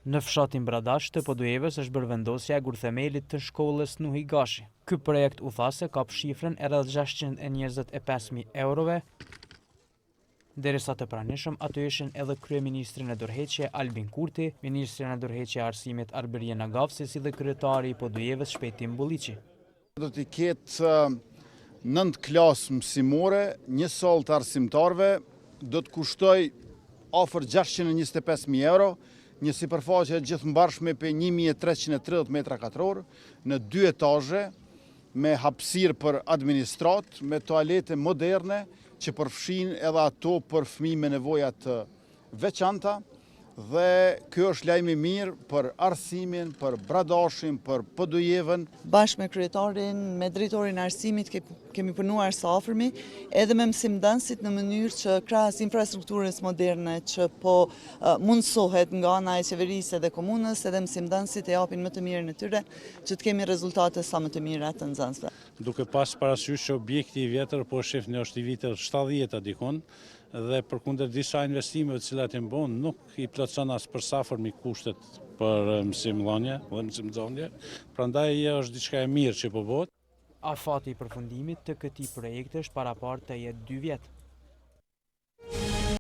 Në fshatin Bradash të Podujevës është bërë vendosja e gurthemelit të shkollës Nuhi Gashi. Ky projekt u thase ka shifrën e rreth 625.000 eurove. Derisa të pranishëm, ato ishin edhe kryeministri në dorëheqje Albin Kurti, ministri në dorëheqje e arsimit Arberien Agavsi, si dhe kryetari i Podujevës Shpejtim Bulliqi. Do t'i ketë 9 klasë mësimore, një sallë të arsimtarve, do të kushtoj afër 625.000 euro, një sipërfaqe gjithë mbarshme për 1330 metra katror, në 2 etazhe, me hapësirë për administrat, me toalete moderne, që përfshin edhe ato për fëmijë me nevoja të veçanta, dhe kjo është lajm i mirë për arsimin, për Bradashin, për Podujevën. Bashkë me kryetarin, me drejtorin e arsimit kemi punuar së afërmi, edhe me mësimdhënësit në mënyrë që krahas infrastrukturës moderne që po mundsohet nga ana e qeverisë dhe komunës, edhe mësimdhënësit e japin më të mirën e tyre, që të kemi rezultate sa më të mira të nxënësve. Duke pas parasysh që objekti i vjetër po shifni është i vitit 70 dikon, dhe përkundër disa investimeve të cilat i bën nuk i plotson as përsafërmi kushtet për mësimdhënie dhe mësimdhënie. Prandaj është diçka e mirë që po bëhet. Afati i përfundimit të këtij projekti është paraparë të jetë 2 vjet.